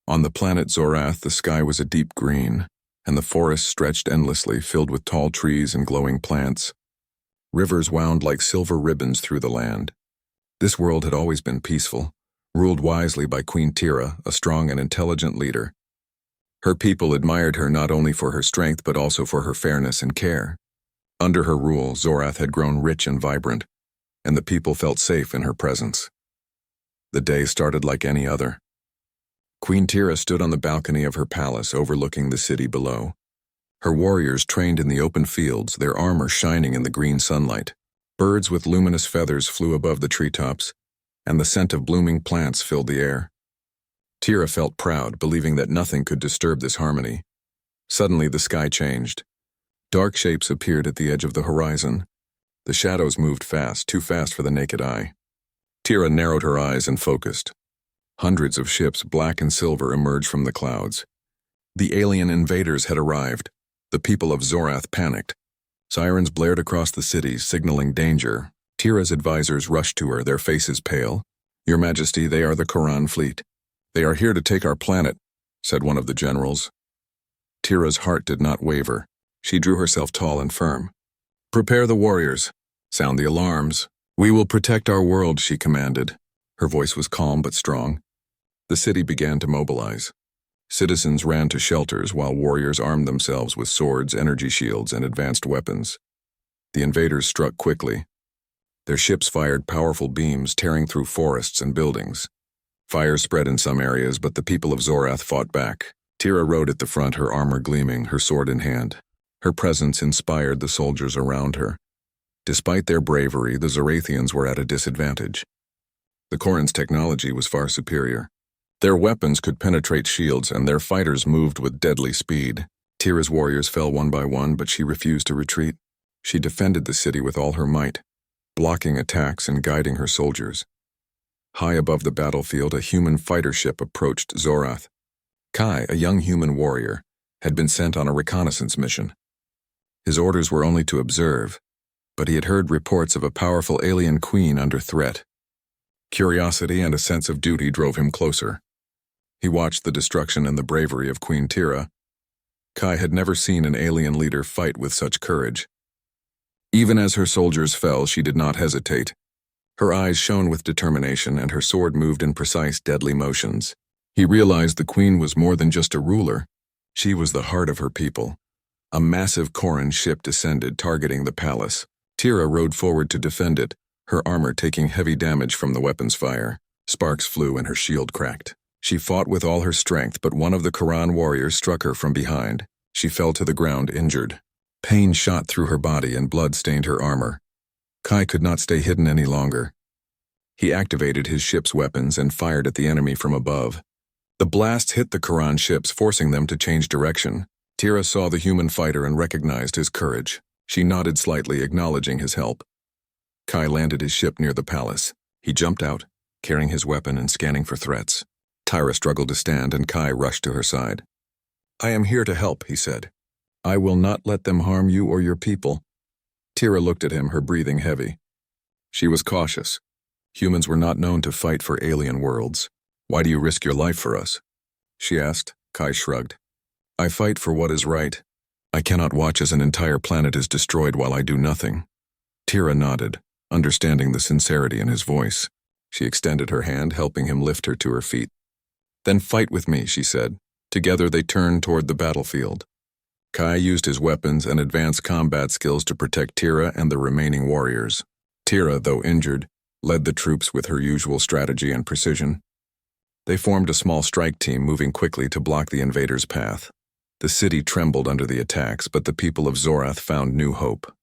On the planet Zorath, the sky was a deep green, and the forest stretched endlessly, filled with tall trees and glowing plants. Rivers wound like silver ribbons through the land. This world had always been peaceful, ruled wisely by Queen Tira, a strong and intelligent leader. Her people admired her not only for her strength but also for her fairness and care. Under her rule, Zorath had grown rich and vibrant, and the people felt safe in her presence. The day started like any other. Queen Tira stood on the balcony of her palace overlooking the city below. Her warriors trained in the open fields, their armor shining in the green sunlight. Birds with luminous feathers flew above the treetops, and the scent of blooming plants filled the air. Tira felt proud, believing that nothing could disturb this harmony. Suddenly the sky changed. Dark shapes appeared at the edge of the horizon. The shadows moved fast, too fast for the naked eye. Tira narrowed her eyes and focused. Hundreds of ships, black and silver, emerged from the clouds. The alien invaders had arrived. The people of Zorath panicked. Sirens blared across the city, signaling danger. Tira's advisors rushed to her, their faces pale. "Your Majesty, they are the Quran fleet. They are here to take our planet," said one of the generals. Tira's heart did not waver. She drew herself tall and firm. "Prepare the warriors. Sound the alarms. We will protect our world," she commanded. Her voice was calm but strong. The city began to mobilize. Citizens ran to shelters while warriors armed themselves with swords, energy shields, and advanced weapons. The invaders struck quickly. Their ships fired powerful beams, tearing through forests and buildings. Fire spread in some areas, but the people of Zorath fought back. Tira rode at the front, her armor gleaming, her sword in hand. Her presence inspired the soldiers around her. Despite their bravery, the Zorathians were at a disadvantage. The Corans' technology was far superior. Their weapons could penetrate shields, and their fighters moved with deadly speed. Tira's warriors fell one by one, but she refused to retreat. She defended the city with all her might, blocking attacks and guiding her soldiers. High above the battlefield, a human fighter ship approached Zorath. Kai, a young human warrior, had been sent on a reconnaissance mission. His orders were only to observe, but he had heard reports of a powerful alien queen under threat. Curiosity and a sense of duty drove him closer. He watched the destruction and the bravery of Queen Tira. Kai had never seen an alien leader fight with such courage. Even as her soldiers fell, she did not hesitate. Her eyes shone with determination, and her sword moved in precise, deadly motions. He realized the queen was more than just a ruler. She was the heart of her people. A massive Koran ship descended, targeting the palace. Tira rode forward to defend it, her armor taking heavy damage from the weapon's fire. Sparks flew and her shield cracked. She fought with all her strength, but one of the Quran warriors struck her from behind. She fell to the ground, injured. Pain shot through her body and blood stained her armor. Kai could not stay hidden any longer. He activated his ship's weapons and fired at the enemy from above. The blast hit the Quran ships, forcing them to change direction. Tira saw the human fighter and recognized his courage. She nodded slightly, acknowledging his help. Kai landed his ship near the palace. He jumped out, carrying his weapon and scanning for threats. Tira struggled to stand, and Kai rushed to her side. "I am here to help," he said. "I will not let them harm you or your people." Tira looked at him, her breathing heavy. She was cautious. Humans were not known to fight for alien worlds. "Why do you risk your life for us?" she asked. Kai shrugged. "I fight for what is right. I cannot watch as an entire planet is destroyed while I do nothing." Tira nodded, understanding the sincerity in his voice. She extended her hand, helping him lift her to her feet. "Then fight with me," she said. Together they turned toward the battlefield. Kai used his weapons and advanced combat skills to protect Tira and the remaining warriors. Tira, though injured, led the troops with her usual strategy and precision. They formed a small strike team, moving quickly to block the invaders' path. The city trembled under the attacks, but the people of Zorath found new hope.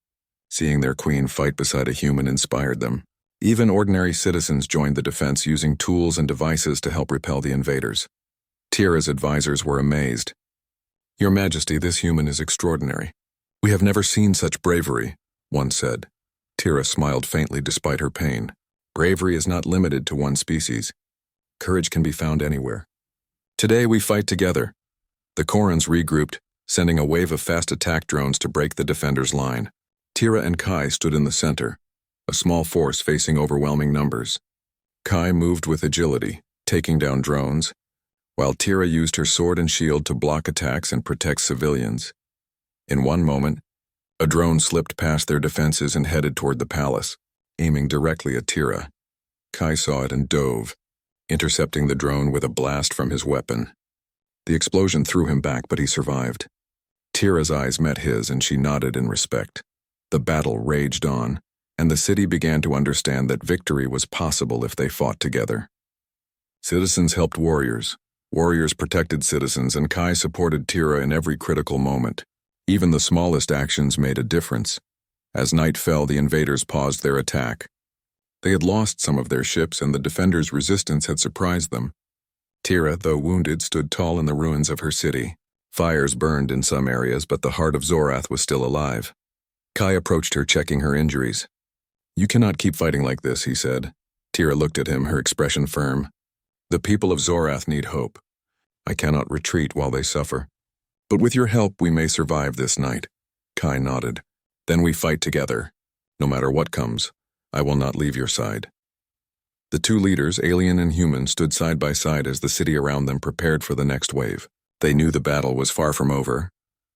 Seeing their queen fight beside a human inspired them. Even ordinary citizens joined the defense, using tools and devices to help repel the invaders. Tira's advisors were amazed. "Your Majesty, this human is extraordinary. We have never seen such bravery," one said. Tira smiled faintly despite her pain. "Bravery is not limited to one species. Courage can be found anywhere. Today we fight together." The Korans regrouped, sending a wave of fast attack drones to break the defenders' line. Tira and Kai stood in the center, a small force facing overwhelming numbers. Kai moved with agility, taking down drones, while Tira used her sword and shield to block attacks and protect civilians. In one moment, a drone slipped past their defenses and headed toward the palace, aiming directly at Tira. Kai saw it and dove, intercepting the drone with a blast from his weapon. The explosion threw him back, but he survived. Tira's eyes met his, and she nodded in respect. The battle raged on, and the city began to understand that victory was possible if they fought together. Citizens helped warriors. Warriors protected citizens, and Kai supported Tira in every critical moment. Even the smallest actions made a difference. As night fell, the invaders paused their attack. They had lost some of their ships, and the defenders' resistance had surprised them. Tira, though wounded, stood tall in the ruins of her city. Fires burned in some areas, but the heart of Zorath was still alive. Kai approached her, checking her injuries. "You cannot keep fighting like this," he said. Tira looked at him, her expression firm. "The people of Zorath need hope. I cannot retreat while they suffer. But with your help, we may survive this night." Kai nodded. "Then we fight together. No matter what comes, I will not leave your side." The two leaders, alien and human, stood side by side as the city around them prepared for the next wave. They knew the battle was far from over,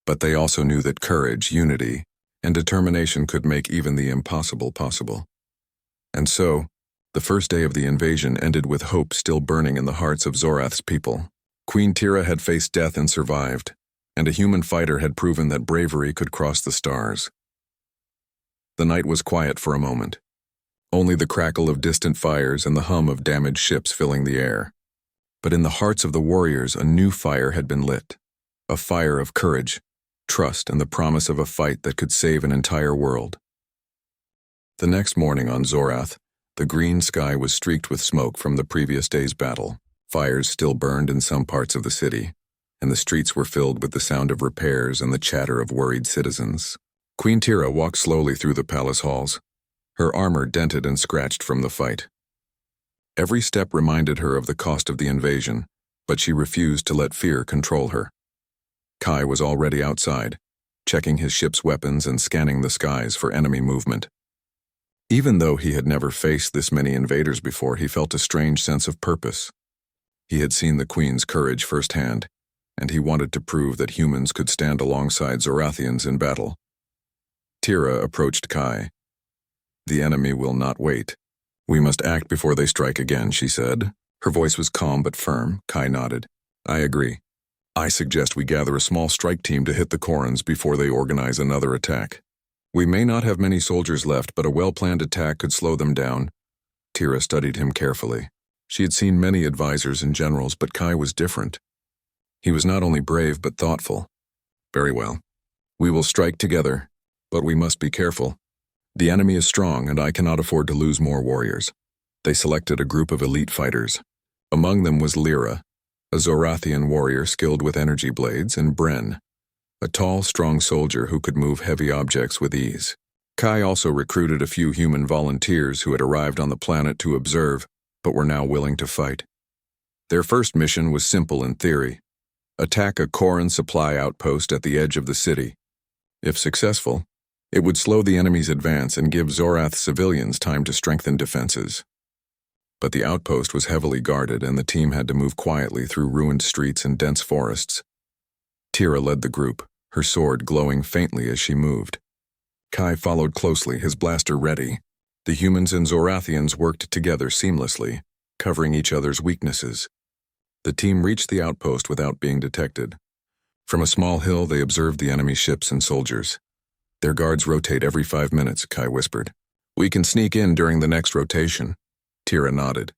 but they also knew that courage, unity, and determination could make even the impossible possible. And so, the first day of the invasion ended with hope still burning in the hearts of Zorath's people. Queen Tira had faced death and survived, and a human fighter had proven that bravery could cross the stars. The night was quiet for a moment. Only the crackle of distant fires and the hum of damaged ships filling the air. But in the hearts of the warriors, a new fire had been lit. A fire of courage, trust, and the promise of a fight that could save an entire world. The next morning on Zorath, the green sky was streaked with smoke from the previous day's battle. Fires still burned in some parts of the city, and the streets were filled with the sound of repairs and the chatter of worried citizens. Queen Tira walked slowly through the palace halls, her armor dented and scratched from the fight. Every step reminded her of the cost of the invasion, but she refused to let fear control her. Kai was already outside, checking his ship's weapons and scanning the skies for enemy movement. Even though he had never faced this many invaders before, he felt a strange sense of purpose. He had seen the Queen's courage firsthand, and he wanted to prove that humans could stand alongside Zorathians in battle. Tira approached Kai. "The enemy will not wait. We must act before they strike again," she said. Her voice was calm but firm. Kai nodded. "I agree. I suggest we gather a small strike team to hit the Korans before they organize another attack. We may not have many soldiers left, but a well-planned attack could slow them down." Tira studied him carefully. She had seen many advisors and generals, but Kai was different. He was not only brave but thoughtful. "Very well. We will strike together, but we must be careful. The enemy is strong, and I cannot afford to lose more warriors." They selected a group of elite fighters. Among them was Lyra, a Zorathian warrior skilled with energy blades, and Bren, a tall, strong soldier who could move heavy objects with ease. Kai also recruited a few human volunteers who had arrived on the planet to observe, but were now willing to fight. Their first mission was simple in theory: attack a Koran supply outpost at the edge of the city. If successful, it would slow the enemy's advance and give Zorath civilians time to strengthen defenses. But the outpost was heavily guarded, and the team had to move quietly through ruined streets and dense forests. Tira led the group, her sword glowing faintly as she moved. Kai followed closely, his blaster ready. The humans and Zorathians worked together seamlessly, covering each other's weaknesses. The team reached the outpost without being detected. From a small hill, they observed the enemy ships and soldiers. "Their guards rotate every 5 minutes," Kai whispered. "We can sneak in during the next rotation." Tira nodded.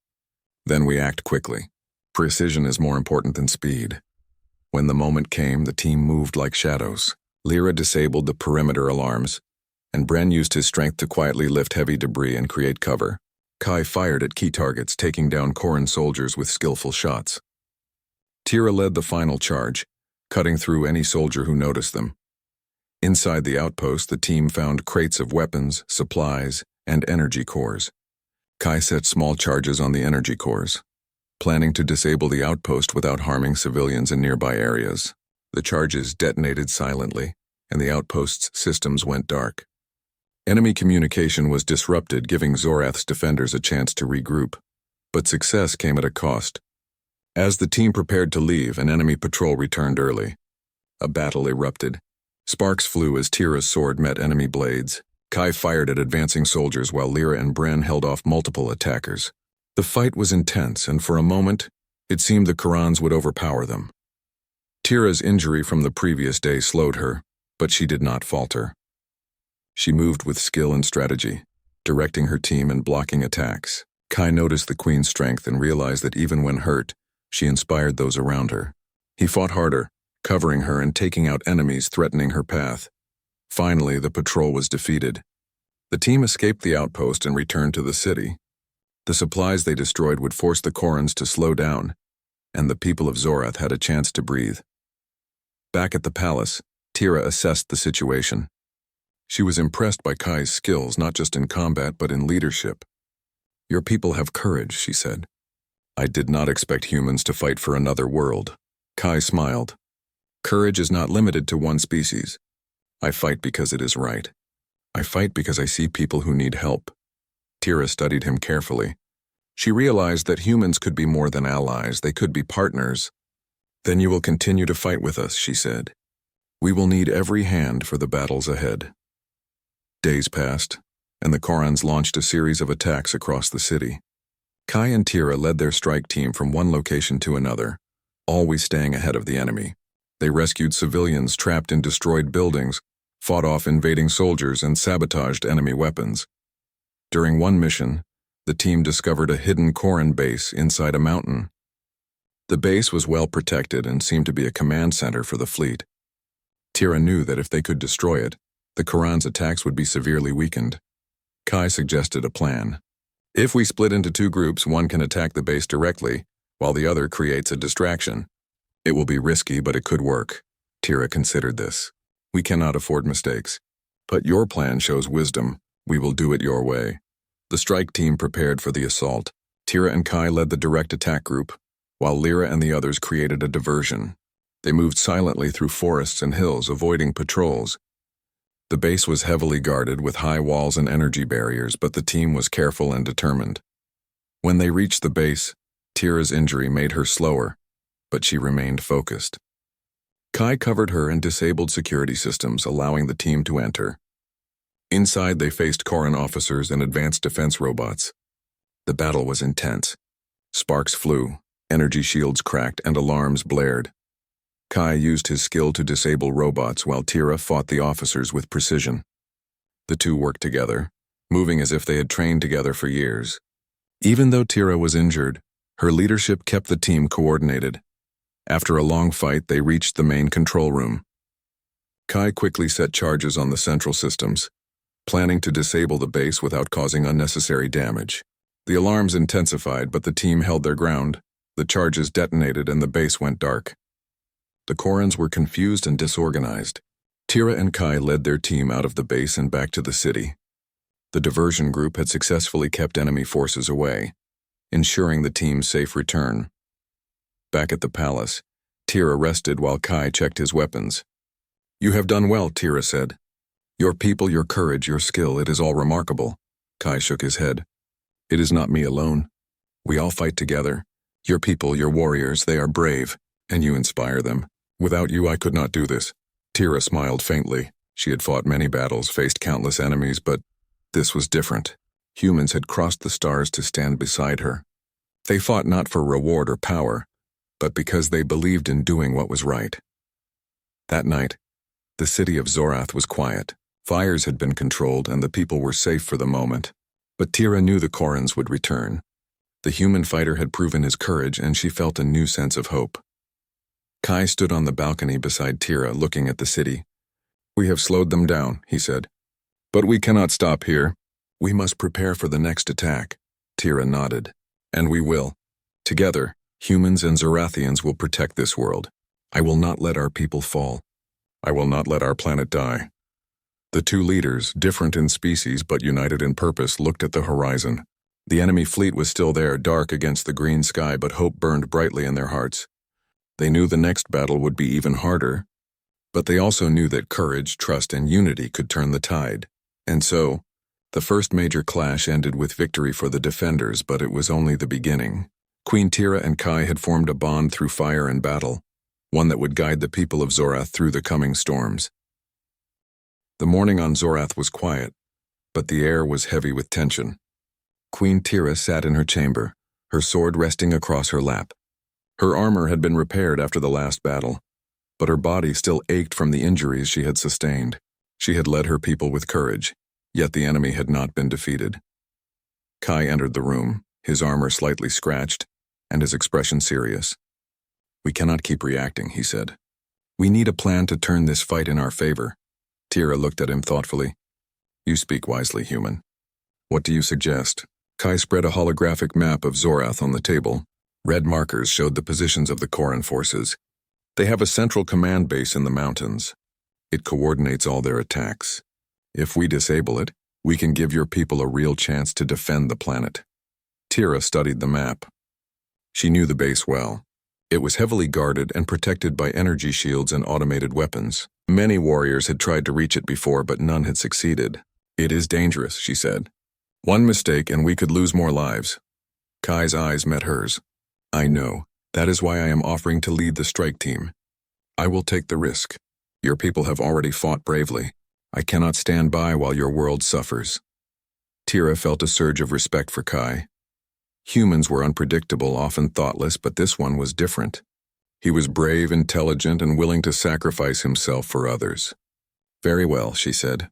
"Then we act quickly. Precision is more important than speed." When the moment came, the team moved like shadows. Lyra disabled the perimeter alarms, and Bren used his strength to quietly lift heavy debris and create cover. Kai fired at key targets, taking down Koran soldiers with skillful shots. Tira led the final charge, cutting through any soldier who noticed them. Inside the outpost, the team found crates of weapons, supplies, and energy cores. Kai set small charges on the energy cores, planning to disable the outpost without harming civilians in nearby areas. The charges detonated silently, and the outpost's systems went dark. Enemy communication was disrupted, giving Zorath's defenders a chance to regroup. But success came at a cost. As the team prepared to leave, an enemy patrol returned early. A battle erupted. Sparks flew as Tira's sword met enemy blades. Kai fired at advancing soldiers while Lyra and Bren held off multiple attackers. The fight was intense, and for a moment, it seemed the Khorans would overpower them. Tira's injury from the previous day slowed her, but she did not falter. She moved with skill and strategy, directing her team and blocking attacks. Kai noticed the Queen's strength and realized that even when hurt, she inspired those around her. He fought harder, covering her and taking out enemies threatening her path. Finally, the patrol was defeated. The team escaped the outpost and returned to the city. The supplies they destroyed would force the Khorans to slow down, and the people of Zorath had a chance to breathe. Back at the palace, Tira assessed the situation. She was impressed by Kai's skills, not just in combat but in leadership. "Your people have courage," she said. "I did not expect humans to fight for another world." Kai smiled. "Courage is not limited to one species. I fight because it is right. I fight because I see people who need help." Tira studied him carefully. She realized that humans could be more than allies, they could be partners. "Then you will continue to fight with us," she said. "We will need every hand for the battles ahead." Days passed, and the Khorans launched a series of attacks across the city. Kai and Tira led their strike team from one location to another, always staying ahead of the enemy. They rescued civilians trapped in destroyed buildings, fought off invading soldiers, and sabotaged enemy weapons. During one mission, the team discovered a hidden Khoran base inside a mountain. The base was well protected and seemed to be a command center for the fleet. Tira knew that if they could destroy it, the Khorans' attacks would be severely weakened. Kai suggested a plan. "If we split into two groups, one can attack the base directly, while the other creates a distraction. It will be risky, but it could work." Tira considered this. "We cannot afford mistakes. But your plan shows wisdom. We will do it your way." The strike team prepared for the assault. Tira and Kai led the direct attack group, while Lyra and the others created a diversion. They moved silently through forests and hills, avoiding patrols. The base was heavily guarded with high walls and energy barriers, but the team was careful and determined. When they reached the base, Tira's injury made her slower, but she remained focused. Kai covered her and disabled security systems, allowing the team to enter. Inside, they faced Khoran officers and advanced defense robots. The battle was intense. Sparks flew, energy shields cracked, and alarms blared. Kai used his skill to disable robots while Tira fought the officers with precision. The two worked together, moving as if they had trained together for years. Even though Tira was injured, her leadership kept the team coordinated. After a long fight, they reached the main control room. Kai quickly set charges on the central systems, planning to disable the base without causing unnecessary damage. The alarms intensified, but the team held their ground. The charges detonated and the base went dark. The Khorans were confused and disorganized. Tira and Kai led their team out of the base and back to the city. The diversion group had successfully kept enemy forces away, ensuring the team's safe return. Back at the palace, Tira rested while Kai checked his weapons. "You have done well," Tira said. "Your people, your courage, your skill, it is all remarkable." Kai shook his head. "It is not me alone. We all fight together. Your people, your warriors, they are brave, and you inspire them. Without you, I could not do this." Tira smiled faintly. She had fought many battles, faced countless enemies, but this was different. Humans had crossed the stars to stand beside her. They fought not for reward or power, but because they believed in doing what was right. That night, the city of Zorath was quiet. Fires had been controlled and the people were safe for the moment. But Tira knew the Khorans would return. The human fighter had proven his courage and she felt a new sense of hope. Kai stood on the balcony beside Tira, looking at the city. "We have slowed them down," he said. "But we cannot stop here. We must prepare for the next attack." Tira nodded. "And we will. Together, humans and Zorathians will protect this world. I will not let our people fall. I will not let our planet die." The two leaders, different in species but united in purpose, looked at the horizon. The enemy fleet was still there, dark against the green sky, but hope burned brightly in their hearts. They knew the next battle would be even harder, but they also knew that courage, trust, and unity could turn the tide. And so, the first major clash ended with victory for the defenders, but it was only the beginning. Queen Tira and Kai had formed a bond through fire and battle, one that would guide the people of Zorath through the coming storms. The morning on Zorath was quiet, but the air was heavy with tension. Queen Tira sat in her chamber, her sword resting across her lap. Her armor had been repaired after the last battle, but her body still ached from the injuries she had sustained. She had led her people with courage, yet the enemy had not been defeated. Kai entered the room, his armor slightly scratched, and his expression serious. "We cannot keep reacting," he said. "We need a plan to turn this fight in our favor." Tira looked at him thoughtfully. "You speak wisely, human. What do you suggest?" Kai spread a holographic map of Zorath on the table. Red markers showed the positions of the Koran forces. They have a central command base in the mountains. It coordinates all their attacks. If we disable it, we can give your people a real chance to defend the planet. Tira studied the map. She knew the base well. It was heavily guarded and protected by energy shields and automated weapons. Many warriors had tried to reach it before, but none had succeeded. "It is dangerous," she said. "One mistake and we could lose more lives." Kai's eyes met hers. "I know. That is why I am offering to lead the strike team. I will take the risk. Your people have already fought bravely. I cannot stand by while your world suffers." Tira felt a surge of respect for Kai. Humans were unpredictable, often thoughtless, but this one was different. He was brave, intelligent, and willing to sacrifice himself for others. "Very well," she said.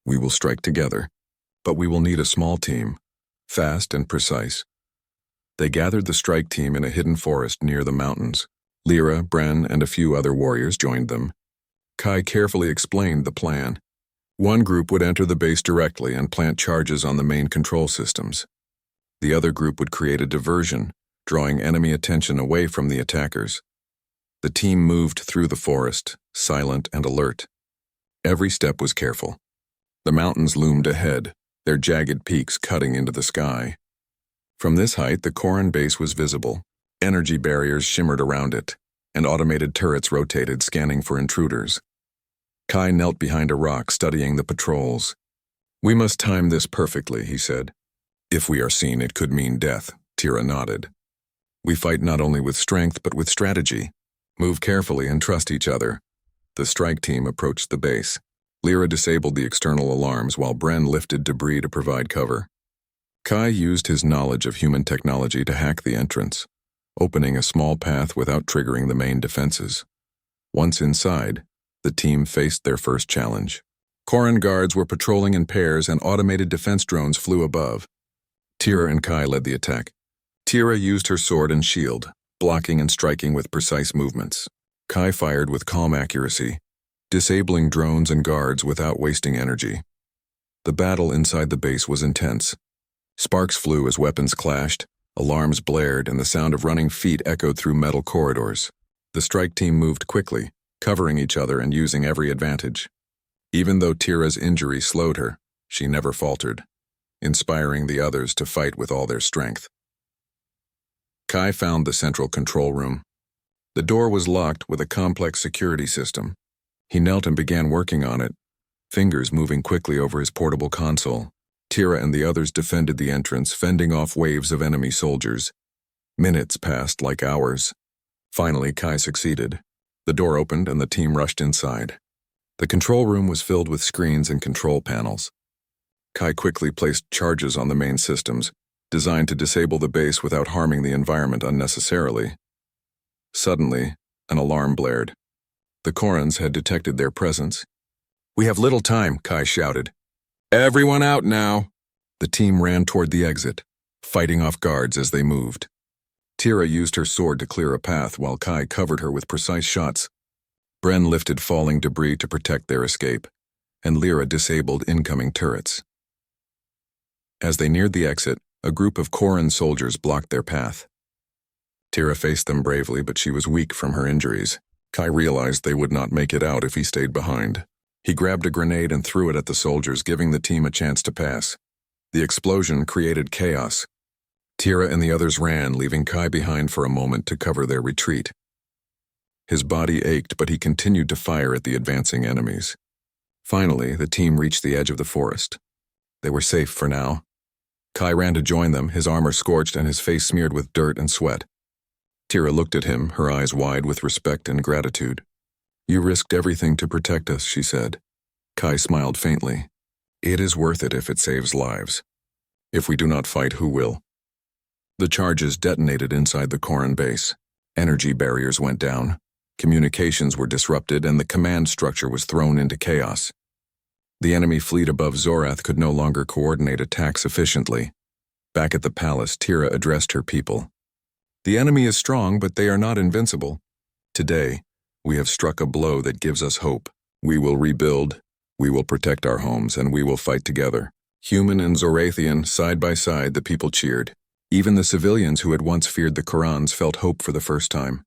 "We will strike together. But we will need a small team, fast and precise." They gathered the strike team in a hidden forest near the mountains. Lyra, Bren, and a few other warriors joined them. Kai carefully explained the plan. One group would enter the base directly and plant charges on the main control systems. The other group would create a diversion, drawing enemy attention away from the attackers. The team moved through the forest, silent and alert. Every step was careful. The mountains loomed ahead, their jagged peaks cutting into the sky. From this height, the Koran base was visible. Energy barriers shimmered around it, and automated turrets rotated, scanning for intruders. Kai knelt behind a rock, studying the patrols. "We must time this perfectly," he said. "If we are seen, it could mean death," Tira nodded. "We fight not only with strength, but with strategy. Move carefully and trust each other." The strike team approached the base. Lyra disabled the external alarms while Bren lifted debris to provide cover. Kai used his knowledge of human technology to hack the entrance, opening a small path without triggering the main defenses. Once inside, the team faced their first challenge. Koran guards were patrolling in pairs and automated defense drones flew above. Tira and Kai led the attack. Tira used her sword and shield, blocking and striking with precise movements. Kai fired with calm accuracy, disabling drones and guards without wasting energy. The battle inside the base was intense. Sparks flew as weapons clashed, alarms blared, and the sound of running feet echoed through metal corridors. The strike team moved quickly, covering each other and using every advantage. Even though Tira's injury slowed her, she never faltered, inspiring the others to fight with all their strength. Kai found the central control room. The door was locked with a complex security system. He knelt and began working on it, fingers moving quickly over his portable console. Tira and the others defended the entrance, fending off waves of enemy soldiers. Minutes passed like hours. Finally, Kai succeeded. The door opened and the team rushed inside. The control room was filled with screens and control panels. Kai quickly placed charges on the main systems, designed to disable the base without harming the environment unnecessarily. Suddenly, an alarm blared. The Korans had detected their presence. "We have little time," Kai shouted. "Everyone out now!" The team ran toward the exit, fighting off guards as they moved. Tira used her sword to clear a path while Kai covered her with precise shots. Bren lifted falling debris to protect their escape, and Lyra disabled incoming turrets. As they neared the exit, a group of Koran soldiers blocked their path. Tira faced them bravely, but she was weak from her injuries. Kai realized they would not make it out if he stayed behind. He grabbed a grenade and threw it at the soldiers, giving the team a chance to pass. The explosion created chaos. Tira and the others ran, leaving Kai behind for a moment to cover their retreat. His body ached, but he continued to fire at the advancing enemies. Finally, the team reached the edge of the forest. They were safe for now. Kai ran to join them, his armor scorched and his face smeared with dirt and sweat. Tira looked at him, her eyes wide with respect and gratitude. "You risked everything to protect us," she said. Kai smiled faintly. "It is worth it if it saves lives. If we do not fight, who will?" The charges detonated inside the Koran base. Energy barriers went down. Communications were disrupted and the command structure was thrown into chaos. The enemy fleet above Zorath could no longer coordinate attacks efficiently. Back at the palace, Tira addressed her people. "The enemy is strong, but they are not invincible. Today, we have struck a blow that gives us hope. We will rebuild, we will protect our homes, and we will fight together." Human and Zorathian, side by side, the people cheered. Even the civilians who had once feared the Korans felt hope for the first time.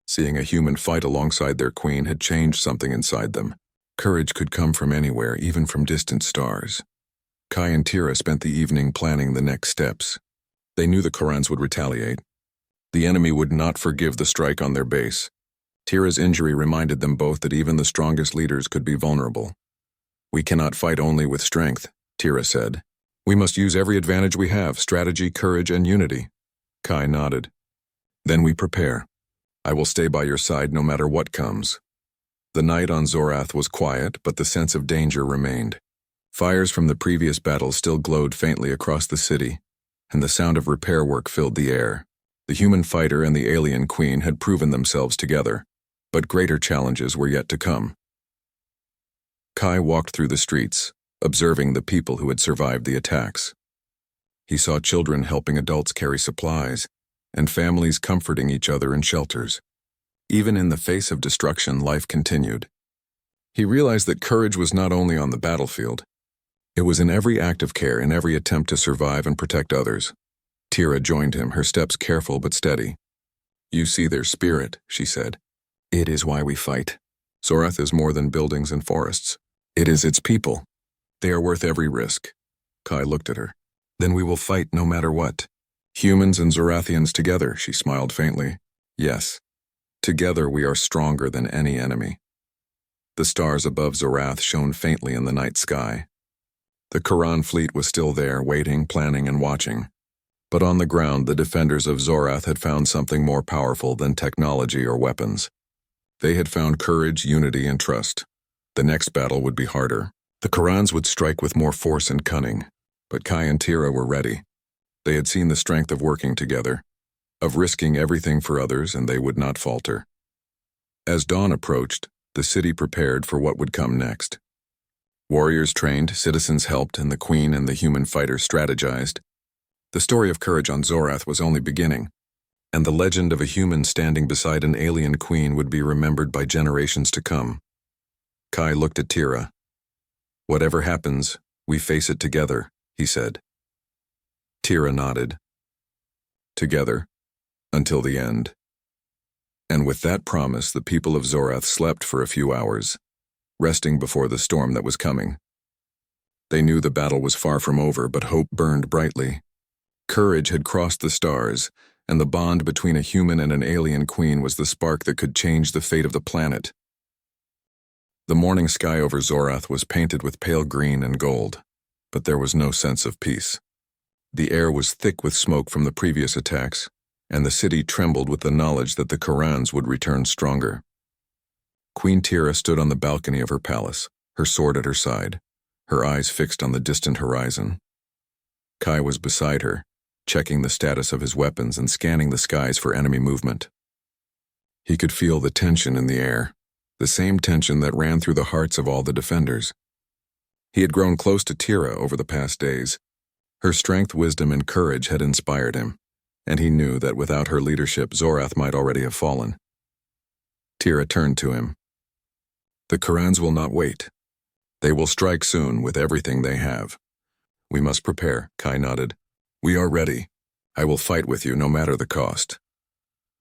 Seeing a human fight alongside their queen had changed something inside them. Courage could come from anywhere, even from distant stars. Kai and Tira spent the evening planning the next steps. They knew the Korans would retaliate. The enemy would not forgive the strike on their base. Tira's injury reminded them both that even the strongest leaders could be vulnerable. "We cannot fight only with strength," Tira said. "We must use every advantage we have, strategy, courage, and unity." Kai nodded. "Then we prepare. I will stay by your side no matter what comes." The night on Zorath was quiet, but the sense of danger remained. Fires from the previous battle still glowed faintly across the city, and the sound of repair work filled the air. The human fighter and the alien queen had proven themselves together, but greater challenges were yet to come. Kai walked through the streets, observing the people who had survived the attacks. He saw children helping adults carry supplies, and families comforting each other in shelters. Even in the face of destruction, life continued. He realized that courage was not only on the battlefield. It was in every act of care, in every attempt to survive and protect others. Tira joined him, her steps careful but steady. "You see their spirit," she said. "It is why we fight. Zorath is more than buildings and forests. It is its people. They are worth every risk." Kai looked at her. "Then we will fight no matter what. Humans and Zorathians together," she smiled faintly. "Yes. Together we are stronger than any enemy." The stars above Zorath shone faintly in the night sky. The Koran fleet was still there, waiting, planning, and watching. But on the ground, the defenders of Zorath had found something more powerful than technology or weapons. They had found courage, unity, and trust. The next battle would be harder. The Korans would strike with more force and cunning, but Kai and Tira were ready. They had seen the strength of working together, of risking everything for others, and they would not falter. As dawn approached, the city prepared for what would come next. Warriors trained, citizens helped, and the queen and the human fighters strategized. The story of courage on Zorath was only beginning, and the legend of a human standing beside an alien queen would be remembered by generations to come. Kai looked at Tira. "Whatever happens, we face it together," he said. Tira nodded. Together, until the end. And with that promise, the people of Zorath slept for a few hours, resting before the storm that was coming. They knew the battle was far from over, but hope burned brightly. Courage had crossed the stars, and the bond between a human and an alien queen was the spark that could change the fate of the planet. The morning sky over Zorath was painted with pale green and gold, but there was no sense of peace. The air was thick with smoke from the previous attacks, and the city trembled with the knowledge that the Korans would return stronger. Queen Tira stood on the balcony of her palace, her sword at her side, her eyes fixed on the distant horizon. Kai was beside her, checking the status of his weapons and scanning the skies for enemy movement. He could feel the tension in the air, the same tension that ran through the hearts of all the defenders. He had grown close to Tira over the past days. Her strength, wisdom, and courage had inspired him, and he knew that without her leadership, Zorath might already have fallen. Tira turned to him. "The Korans will not wait. They will strike soon with everything they have. We must prepare," Kai nodded. "We are ready. I will fight with you no matter the cost."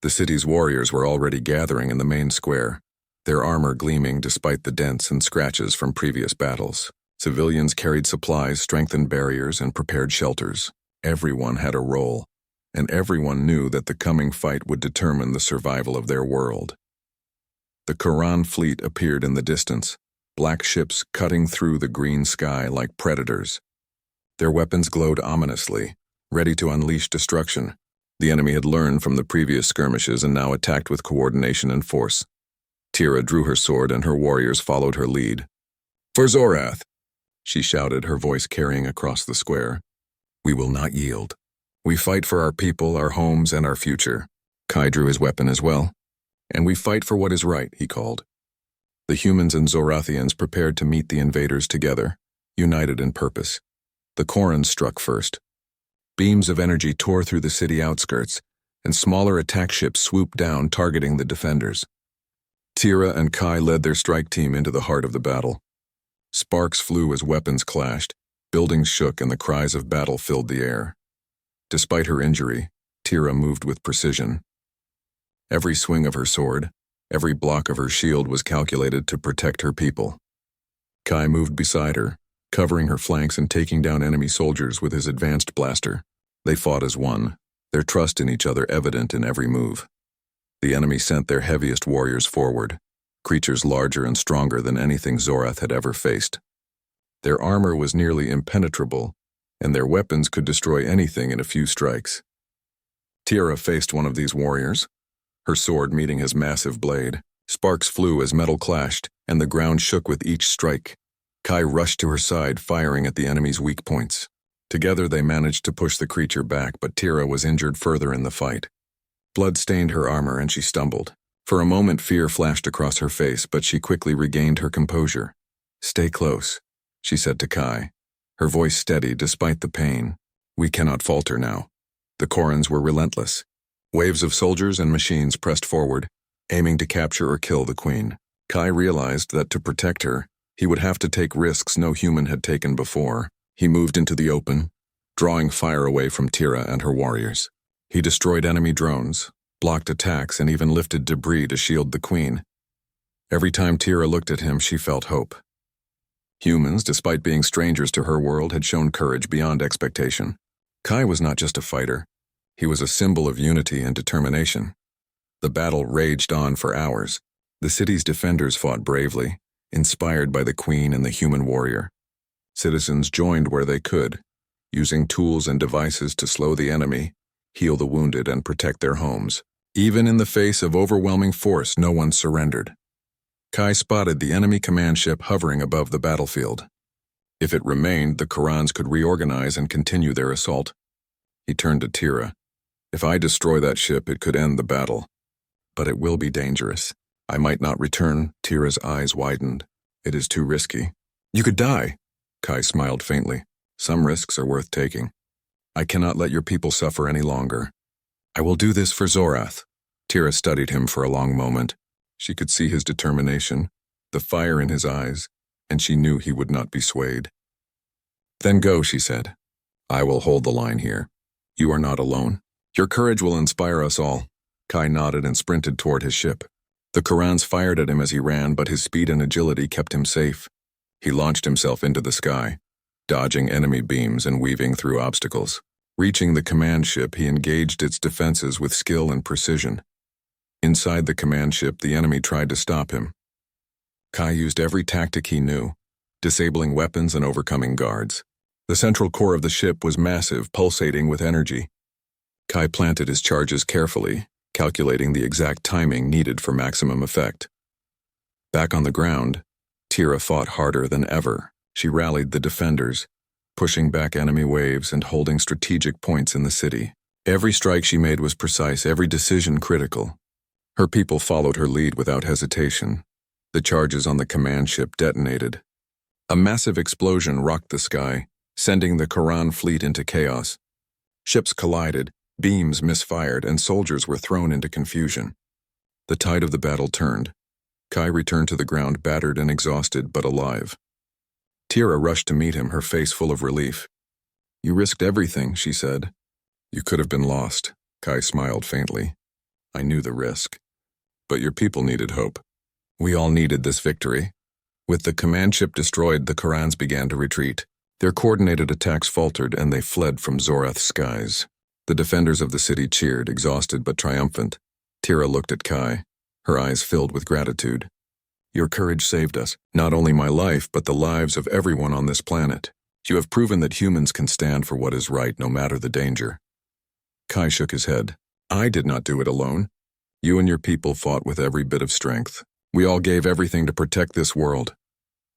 The city's warriors were already gathering in the main square, their armor gleaming despite the dents and scratches from previous battles. Civilians carried supplies, strengthened barriers, and prepared shelters. Everyone had a role, and everyone knew that the coming fight would determine the survival of their world. The Koran fleet appeared in the distance, black ships cutting through the green sky like predators. Their weapons glowed ominously, ready to unleash destruction. The enemy had learned from the previous skirmishes and now attacked with coordination and force. Tira drew her sword and her warriors followed her lead. "For Zorath!" she shouted, her voice carrying across the square. "We will not yield. We fight for our people, our homes, and our future." Kai drew his weapon as well. "And we fight for what is right," he called. The humans and Zorathians prepared to meet the invaders together, united in purpose. The Korans struck first. Beams of energy tore through the city outskirts, and smaller attack ships swooped down, targeting the defenders. Tira and Kai led their strike team into the heart of the battle. Sparks flew as weapons clashed, buildings shook, and the cries of battle filled the air. Despite her injury, Tira moved with precision. Every swing of her sword, every block of her shield was calculated to protect her people. Kai moved beside her, covering her flanks and taking down enemy soldiers with his advanced blaster. They fought as one, their trust in each other evident in every move. The enemy sent their heaviest warriors forward, creatures larger and stronger than anything Zorath had ever faced. Their armor was nearly impenetrable, and their weapons could destroy anything in a few strikes. Tira faced one of these warriors, her sword meeting his massive blade. Sparks flew as metal clashed, and the ground shook with each strike. Kai rushed to her side, firing at the enemy's weak points. Together they managed to push the creature back, but Tira was injured further in the fight. Blood stained her armor and she stumbled. For a moment fear flashed across her face, but she quickly regained her composure. "Stay close," she said to Kai, her voice steady despite the pain. "We cannot falter now." The Korans were relentless. Waves of soldiers and machines pressed forward, aiming to capture or kill the queen. Kai realized that to protect her, he would have to take risks no human had taken before. He moved into the open, drawing fire away from Tira and her warriors. He destroyed enemy drones, blocked attacks, and even lifted debris to shield the queen. Every time Tira looked at him, she felt hope. Humans, despite being strangers to her world, had shown courage beyond expectation. Kai was not just a fighter. He was a symbol of unity and determination. The battle raged on for hours. The city's defenders fought bravely, inspired by the queen and the human warrior. Citizens joined where they could, using tools and devices to slow the enemy, heal the wounded, and protect their homes. Even in the face of overwhelming force, no one surrendered. Kai spotted the enemy command ship hovering above the battlefield. If it remained, the Korans could reorganize and continue their assault. He turned to Tira. "If I destroy that ship, it could end the battle. But it will be dangerous. I might not return." Tira's eyes widened. "It is too risky." "You could die." Kai smiled faintly. "Some risks are worth taking. I cannot let your people suffer any longer. I will do this for Zorath." Tira studied him for a long moment. She could see his determination, the fire in his eyes, and she knew he would not be swayed. "Then go," she said. "I will hold the line here. You are not alone. Your courage will inspire us all." Kai nodded and sprinted toward his ship. The Korans fired at him as he ran, but his speed and agility kept him safe. He launched himself into the sky, dodging enemy beams and weaving through obstacles. Reaching the command ship, he engaged its defenses with skill and precision. Inside the command ship, the enemy tried to stop him. Kai used every tactic he knew, disabling weapons and overcoming guards. The central core of the ship was massive, pulsating with energy. Kai planted his charges carefully, calculating the exact timing needed for maximum effect. Back on the ground, Tira fought harder than ever. She rallied the defenders, pushing back enemy waves and holding strategic points in the city. Every strike she made was precise, every decision critical. Her people followed her lead without hesitation. The charges on the command ship detonated. A massive explosion rocked the sky, sending the Koran fleet into chaos. Ships collided, beams misfired, and soldiers were thrown into confusion. The tide of the battle turned. Kai returned to the ground battered and exhausted, but alive. Tira rushed to meet him, her face full of relief. "You risked everything," she said. "You could have been lost." Kai smiled faintly. "I knew the risk. But your people needed hope. We all needed this victory." With the command ship destroyed, the Korans began to retreat. Their coordinated attacks faltered, and they fled from Zorath's skies. The defenders of the city cheered, exhausted but triumphant. Tira looked at Kai, her eyes filled with gratitude. "Your courage saved us, not only my life, but the lives of everyone on this planet." You have proven that humans can stand for what is right no matter the danger. Kai shook his head. I did not do it alone. You and your people fought with every bit of strength. We all gave everything to protect this world.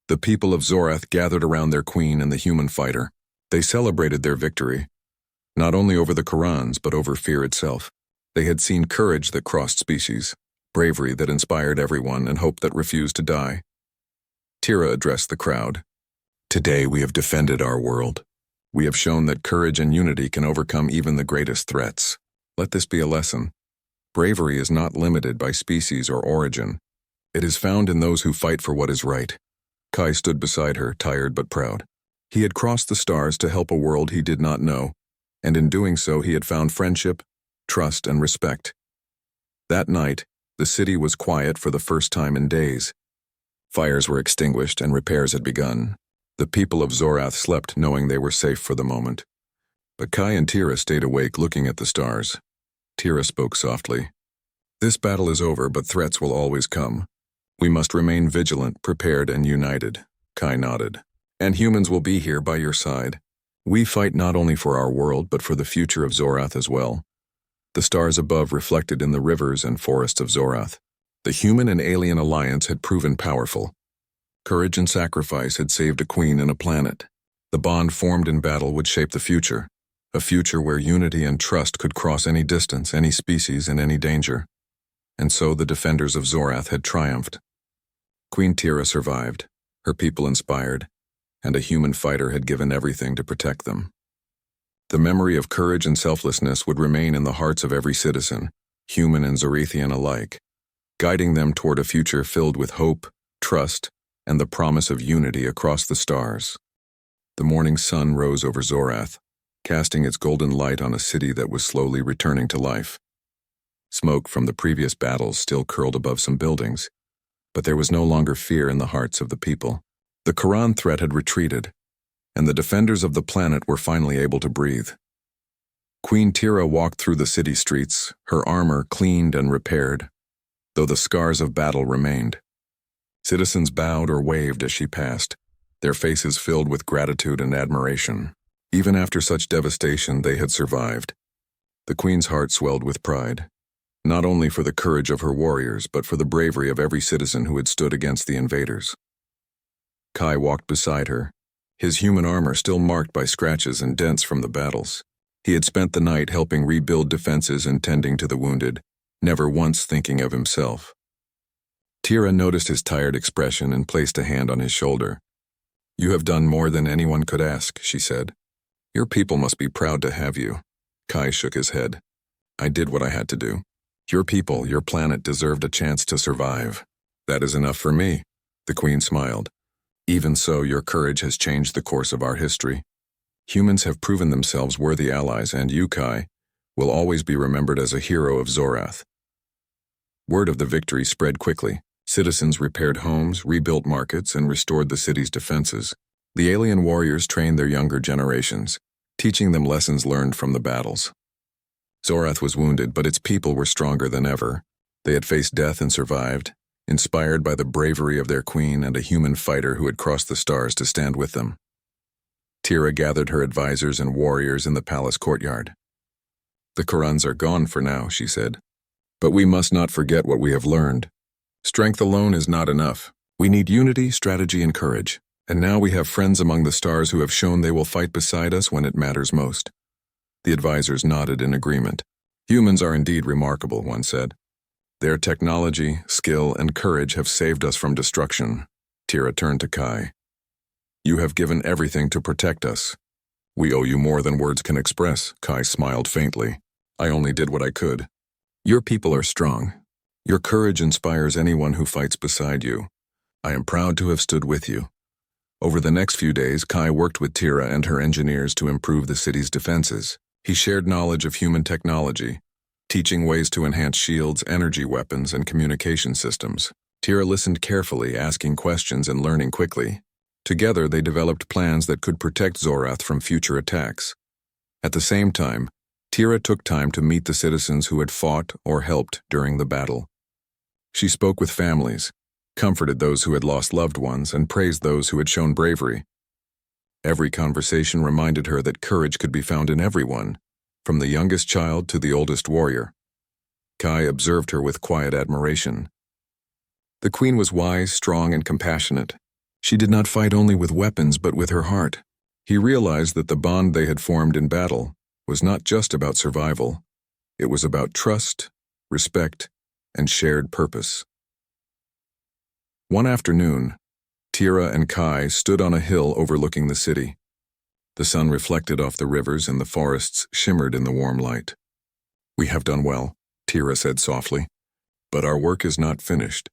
The people of Zorath gathered around their queen and the human fighter. They celebrated their victory, not only over the Korans but over fear itself. They had seen courage that crossed species, bravery that inspired everyone, and hope that refused to die. Tira addressed the crowd. Today we have defended our world. We have shown that courage and unity can overcome even the greatest threats. Let this be a lesson. Bravery is not limited by species or origin. It is found in those who fight for what is right. Kai stood beside her, tired but proud. He had crossed the stars to help a world he did not know, and in doing so he had found friendship, trust, and respect. That night, the city was quiet for the first time in days. Fires were extinguished and repairs had begun. The people of Zorath slept knowing they were safe for the moment. But Kai and Tira stayed awake looking at the stars. Tira spoke softly. This battle is over, but threats will always come. We must remain vigilant, prepared, and united. Kai nodded. And humans will be here by your side. We fight not only for our world, but for the future of Zorath as well. The stars above reflected in the rivers and forests of Zorath. The human and alien alliance had proven powerful. Courage and sacrifice had saved a queen and a planet. The bond formed in battle would shape the future, a future where unity and trust could cross any distance, any species, and any danger. And so the defenders of Zorath had triumphed. Queen Tira survived, her people inspired, and a human fighter had given everything to protect them. The memory of courage and selflessness would remain in the hearts of every citizen, human and Zorathian alike, guiding them toward a future filled with hope, trust, and the promise of unity across the stars. The morning sun rose over Zorath, casting its golden light on a city that was slowly returning to life. Smoke from the previous battles still curled above some buildings, but there was no longer fear in the hearts of the people. The Koran threat had retreated, and the defenders of the planet were finally able to breathe. Queen Tira walked through the city streets, her armor cleaned and repaired, though the scars of battle remained. Citizens bowed or waved as she passed, their faces filled with gratitude and admiration. Even after such devastation, they had survived. The queen's heart swelled with pride, not only for the courage of her warriors, but for the bravery of every citizen who had stood against the invaders. Kai walked beside her, his human armor still marked by scratches and dents from the battles. He had spent the night helping rebuild defenses and tending to the wounded, never once thinking of himself. Tira noticed his tired expression and placed a hand on his shoulder. You have done more than anyone could ask, she said. Your people must be proud to have you. Kai shook his head. I did what I had to do. Your people, your planet deserved a chance to survive. That is enough for me, the queen smiled. Even so, your courage has changed the course of our history. Humans have proven themselves worthy allies, and you, Kai, will always be remembered as a hero of Zorath. Word of the victory spread quickly. Citizens repaired homes, rebuilt markets, and restored the city's defenses. The alien warriors trained their younger generations, teaching them lessons learned from the battles. Zorath was wounded, but its people were stronger than ever. They had faced death and survived, inspired by the bravery of their queen and a human fighter who had crossed the stars to stand with them. Tira gathered her advisors and warriors in the palace courtyard. The Korans are gone for now, she said. But we must not forget what we have learned. Strength alone is not enough. We need unity, strategy, and courage. And now we have friends among the stars who have shown they will fight beside us when it matters most. The advisors nodded in agreement. Humans are indeed remarkable, one said. Their technology, skill, and courage have saved us from destruction. Tira turned to Kai. You have given everything to protect us. We owe you more than words can express, Kai smiled faintly. I only did what I could. Your people are strong. Your courage inspires anyone who fights beside you. I am proud to have stood with you. Over the next few days, Kai worked with Tira and her engineers to improve the city's defenses. He shared knowledge of human technology, teaching ways to enhance shields, energy weapons, and communication systems. Tira listened carefully, asking questions and learning quickly. Together, they developed plans that could protect Zorath from future attacks. At the same time, Tira took time to meet the citizens who had fought or helped during the battle. She spoke with families, comforted those who had lost loved ones, and praised those who had shown bravery. Every conversation reminded her that courage could be found in everyone, from the youngest child to the oldest warrior. Kai observed her with quiet admiration. The queen was wise, strong, and compassionate. She did not fight only with weapons but with her heart. He realized that the bond they had formed in battle was not just about survival. It was about trust, respect, and shared purpose. One afternoon, Tira and Kai stood on a hill overlooking the city. The sun reflected off the rivers and the forests shimmered in the warm light. "We have done well," Tira said softly, "but our work is not finished.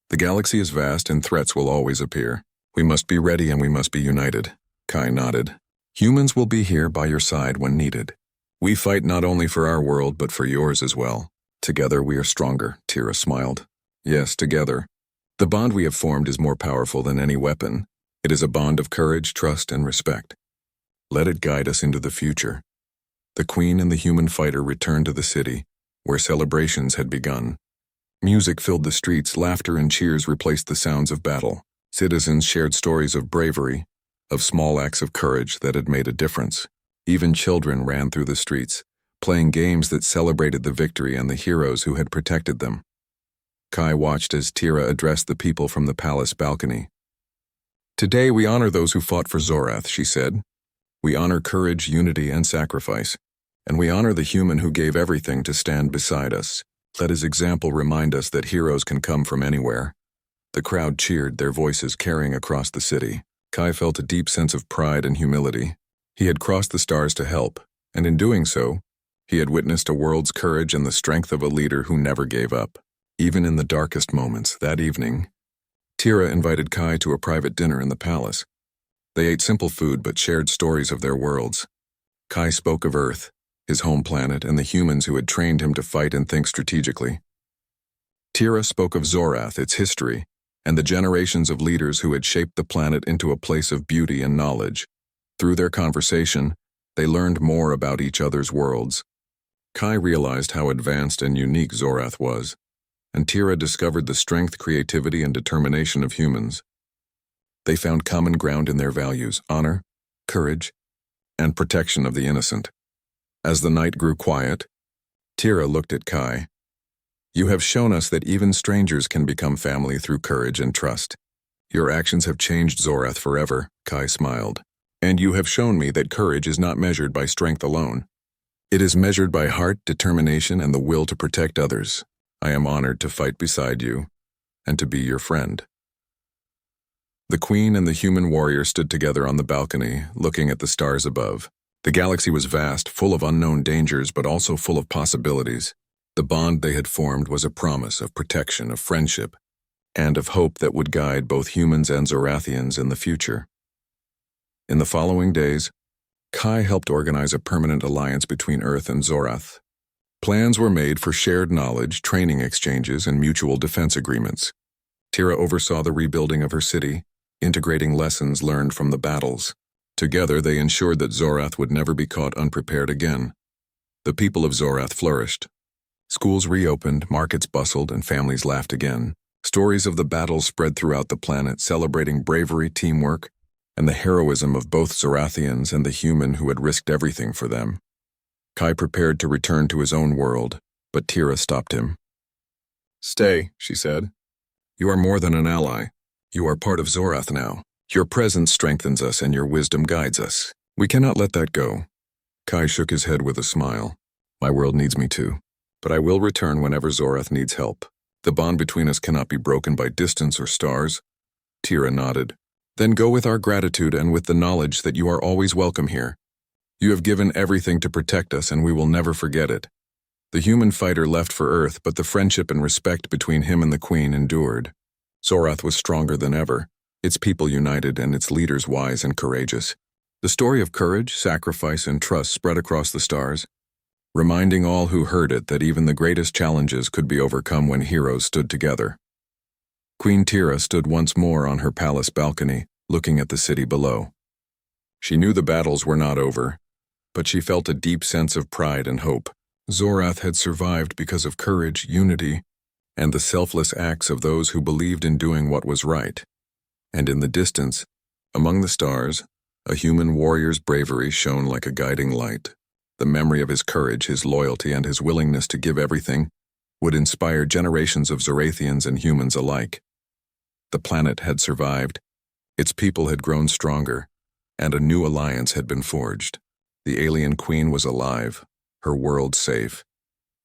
The galaxy is vast and threats will always appear. We must be ready and we must be united." Kai nodded. "Humans will be here by your side when needed. We fight not only for our world but for yours as well. Together we are stronger," Tira smiled. "Yes, together. The bond we have formed is more powerful than any weapon. It is a bond of courage, trust, and respect. Let it guide us into the future." The queen and the human fighter returned to the city, where celebrations had begun. Music filled the streets, laughter and cheers replaced the sounds of battle. Citizens shared stories of bravery, of small acts of courage that had made a difference. Even children ran through the streets, playing games that celebrated the victory and the heroes who had protected them. Kai watched as Tira addressed the people from the palace balcony. "Today we honor those who fought for Zorath," she said. "We honor courage, unity, and sacrifice. And we honor the human who gave everything to stand beside us. Let his example remind us that heroes can come from anywhere." The crowd cheered, their voices carrying across the city. Kai felt a deep sense of pride and humility. He had crossed the stars to help, and in doing so, he had witnessed a world's courage and the strength of a leader who never gave up. Even in the darkest moments, that evening, Tira invited Kai to a private dinner in the palace. They ate simple food but shared stories of their worlds. Kai spoke of Earth, his home planet, and the humans who had trained him to fight and think strategically. Tira spoke of Zorath, its history, and the generations of leaders who had shaped the planet into a place of beauty and knowledge. Through their conversation, they learned more about each other's worlds. Kai realized how advanced and unique Zorath was, and Tira discovered the strength, creativity, and determination of humans. They found common ground in their values: honor, courage, and protection of the innocent. As the night grew quiet, Tira looked at Kai. "You have shown us that even strangers can become family through courage and trust. Your actions have changed Zorath forever," Kai smiled. "And you have shown me that courage is not measured by strength alone. It is measured by heart, determination, and the will to protect others. I am honored to fight beside you and to be your friend." The queen and the human warrior stood together on the balcony, looking at the stars above. The galaxy was vast, full of unknown dangers, but also full of possibilities. The bond they had formed was a promise of protection, of friendship, and of hope that would guide both humans and Zorathians in the future. In the following days, Kai helped organize a permanent alliance between Earth and Zorath. Plans were made for shared knowledge, training exchanges, and mutual defense agreements. Tira oversaw the rebuilding of her city, integrating lessons learned from the battles. Together, they ensured that Zorath would never be caught unprepared again. The people of Zorath flourished. Schools reopened, markets bustled, and families laughed again. Stories of the battles spread throughout the planet, celebrating bravery, teamwork, and the heroism of both Zorathians and the human who had risked everything for them. Kai prepared to return to his own world, but Tira stopped him. "Stay," she said. "You are more than an ally. You are part of Zorath now. Your presence strengthens us and your wisdom guides us. We cannot let that go." Kai shook his head with a smile. "My world needs me too, but I will return whenever Zorath needs help. The bond between us cannot be broken by distance or stars." Tira nodded. "Then go with our gratitude and with the knowledge that you are always welcome here. You have given everything to protect us and we will never forget it." The human fighter left for Earth, but the friendship and respect between him and the queen endured. Zorath was stronger than ever, its people united and its leaders wise and courageous. The story of courage, sacrifice, and trust spread across the stars, reminding all who heard it that even the greatest challenges could be overcome when heroes stood together. Queen Tira stood once more on her palace balcony, looking at the city below. She knew the battles were not over, but she felt a deep sense of pride and hope. Zorath had survived because of courage, unity, and the selfless acts of those who believed in doing what was right. And in the distance, among the stars, A human warrior's bravery shone like a guiding light. The memory of his courage, his loyalty, and his willingness to give everything would inspire generations of Zorathians and humans alike. The planet had survived, its people had grown stronger, and a new alliance had been forged. The alien queen was alive, her world safe,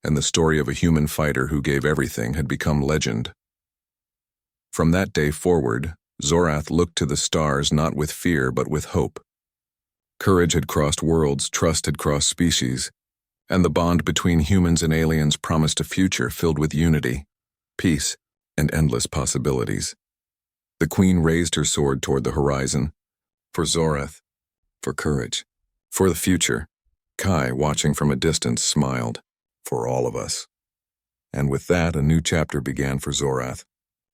and the story of a human fighter who gave everything had become legend. From that day forward, Zorath looked to the stars not with fear but with hope. Courage had crossed worlds, trust had crossed species, and the bond between humans and aliens promised a future filled with unity, peace, and endless possibilities. The queen raised her sword toward the horizon, for Zorath, for courage, for the future. Kai, watching from a distance, smiled, for all of us. And with that, a new chapter began for Zorath,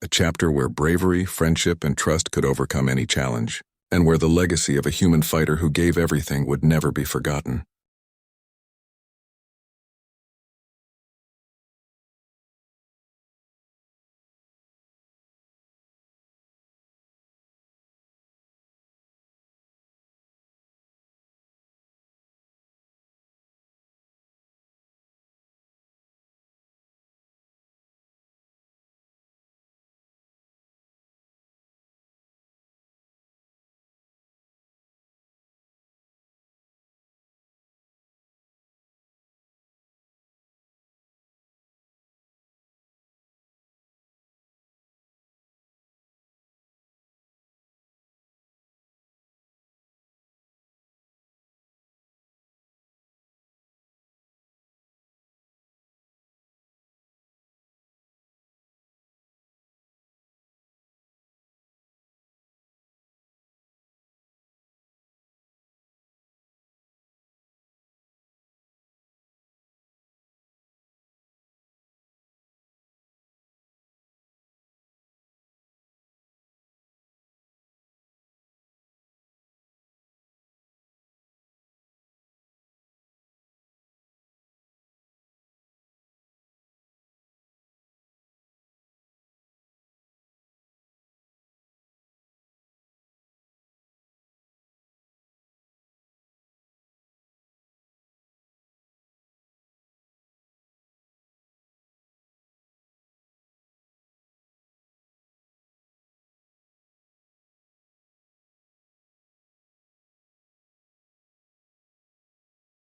a chapter where bravery, friendship, and trust could overcome any challenge, and where the legacy of a human fighter who gave everything would never be forgotten.